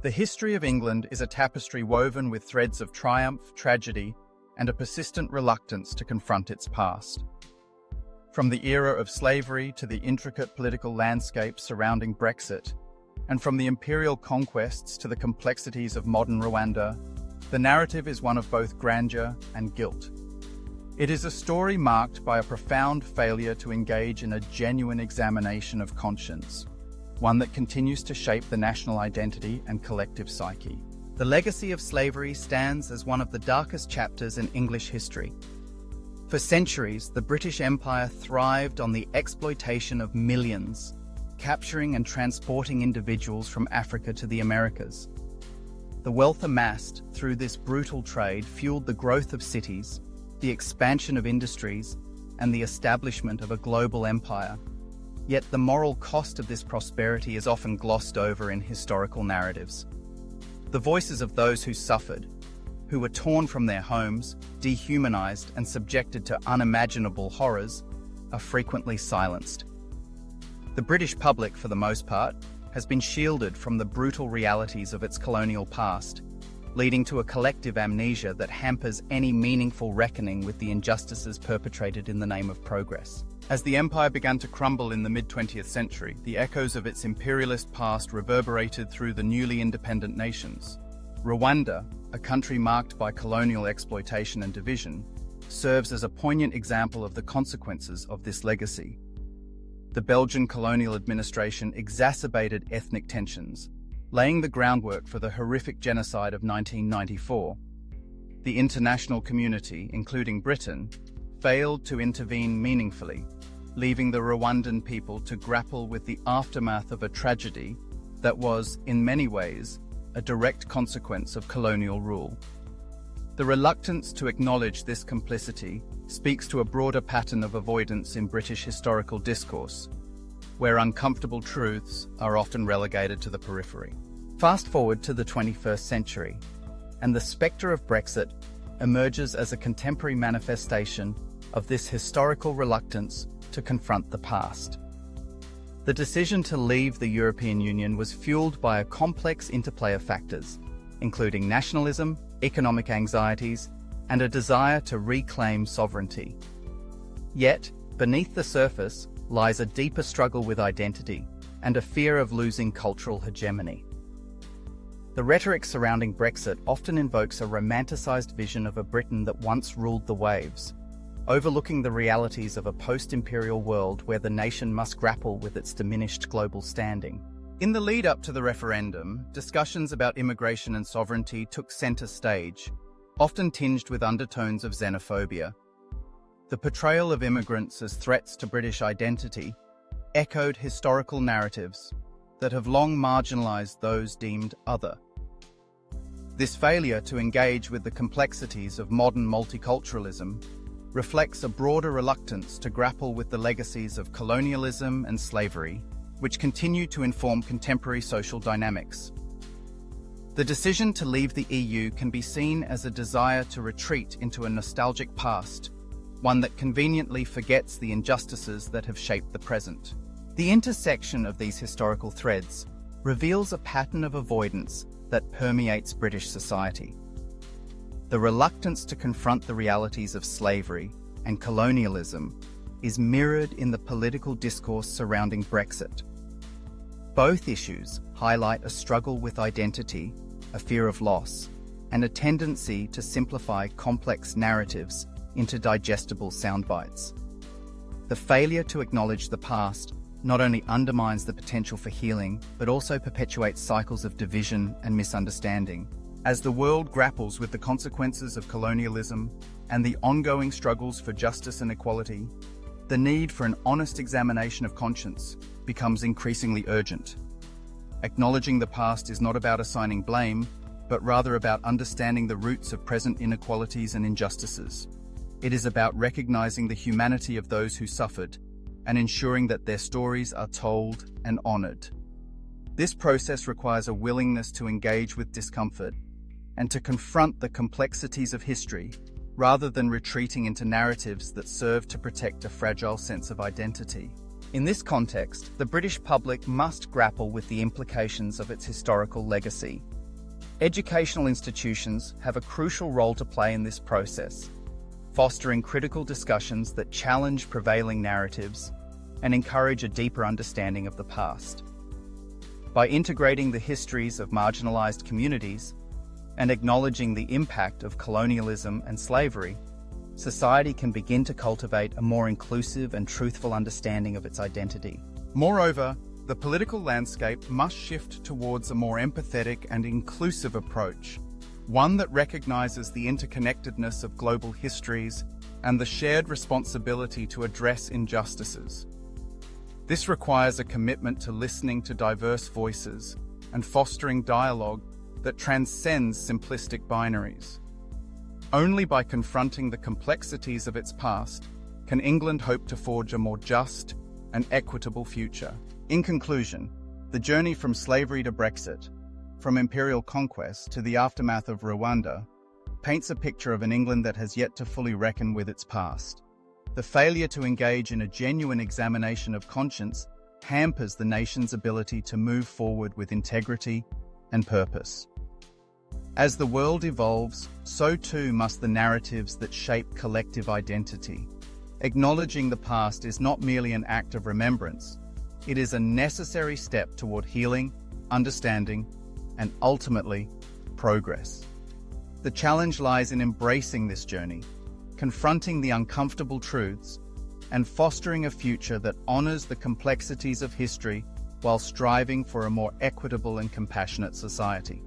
The history of England is a tapestry woven with threads of triumph, tragedy, and a persistent reluctance to confront its past. From the era of slavery to the intricate political landscape surrounding Brexit, and from the imperial conquests to the complexities of modern Rwanda, the narrative is one of both grandeur and guilt. It is a story marked by a profound failure to engage in a genuine examination of conscience, one that continues to shape the national identity and collective psyche. The legacy of slavery stands as one of the darkest chapters in English history. For centuries, the British Empire thrived on the exploitation of millions, capturing and transporting individuals from Africa to the Americas. The wealth amassed through this brutal trade fueled the growth of cities, the expansion of industries, and the establishment of a global empire. Yet the moral cost of this prosperity is often glossed over in historical narratives. The voices of those who suffered, who were torn from their homes, dehumanized, and subjected to unimaginable horrors, are frequently silenced. The British public, for the most part, has been shielded from the brutal realities of its colonial past, leading to a collective amnesia that hampers any meaningful reckoning with the injustices perpetrated in the name of progress. As the empire began to crumble in the mid-20th century, the echoes of its imperialist past reverberated through the newly independent nations. Rwanda, a country marked by colonial exploitation and division, serves as a poignant example of the consequences of this legacy. The Belgian colonial administration exacerbated ethnic tensions, laying the groundwork for the horrific genocide of 1994. The international community, including Britain, failed to intervene meaningfully, leaving the Rwandan people to grapple with the aftermath of a tragedy that was, in many ways, a direct consequence of colonial rule. The reluctance to acknowledge this complicity speaks to a broader pattern of avoidance in British historical discourse, where uncomfortable truths are often relegated to the periphery. Fast forward to the 21st century, and the spectre of Brexit emerges as a contemporary manifestation of this historical reluctance to confront the past. The decision to leave the European Union was fueled by a complex interplay of factors, including nationalism, economic anxieties, and a desire to reclaim sovereignty. Yet, beneath the surface lies a deeper struggle with identity and a fear of losing cultural hegemony. The rhetoric surrounding Brexit often invokes a romanticized vision of a Britain that once ruled the waves, overlooking the realities of a post-imperial world where the nation must grapple with its diminished global standing. In the lead-up to the referendum, discussions about immigration and sovereignty took center stage, often tinged with undertones of xenophobia. The portrayal of immigrants as threats to British identity echoed historical narratives that have long marginalized those deemed other. This failure to engage with the complexities of modern multiculturalism reflects a broader reluctance to grapple with the legacies of colonialism and slavery, which continue to inform contemporary social dynamics. The decision to leave the EU can be seen as a desire to retreat into a nostalgic past, one that conveniently forgets the injustices that have shaped the present. The intersection of these historical threads reveals a pattern of avoidance that permeates British society. The reluctance to confront the realities of slavery and colonialism is mirrored in the political discourse surrounding Brexit. Both issues highlight a struggle with identity, a fear of loss, and a tendency to simplify complex narratives into digestible soundbites. The failure to acknowledge the past not only undermines the potential for healing, but also perpetuates cycles of division and misunderstanding. As the world grapples with the consequences of colonialism and the ongoing struggles for justice and equality, the need for an honest examination of conscience becomes increasingly urgent. Acknowledging the past is not about assigning blame, but rather about understanding the roots of present inequalities and injustices. It is about recognizing the humanity of those who suffered and ensuring that their stories are told and honored. This process requires a willingness to engage with discomfort and to confront the complexities of history rather than retreating into narratives that serve to protect a fragile sense of identity. In this context, the British public must grapple with the implications of its historical legacy. Educational institutions have a crucial role to play in this process, fostering critical discussions that challenge prevailing narratives and encourage a deeper understanding of the past. By integrating the histories of marginalized communities and acknowledging the impact of colonialism and slavery, society can begin to cultivate a more inclusive and truthful understanding of its identity. Moreover, the political landscape must shift towards a more empathetic and inclusive approach, one that recognizes the interconnectedness of global histories and the shared responsibility to address injustices. This requires a commitment to listening to diverse voices and fostering dialogue that transcends simplistic binaries. Only by confronting the complexities of its past can England hope to forge a more just and equitable future. In conclusion, the journey from slavery to Brexit, from imperial conquest to the aftermath of Rwanda, paints a picture of an England that has yet to fully reckon with its past. The failure to engage in a genuine examination of conscience hampers the nation's ability to move forward with integrity and purpose. As the world evolves, so too must the narratives that shape collective identity. Acknowledging the past is not merely an act of remembrance, it is a necessary step toward healing, understanding, and ultimately, progress. The challenge lies in embracing this journey, confronting the uncomfortable truths, and fostering a future that honors the complexities of history while striving for a more equitable and compassionate society.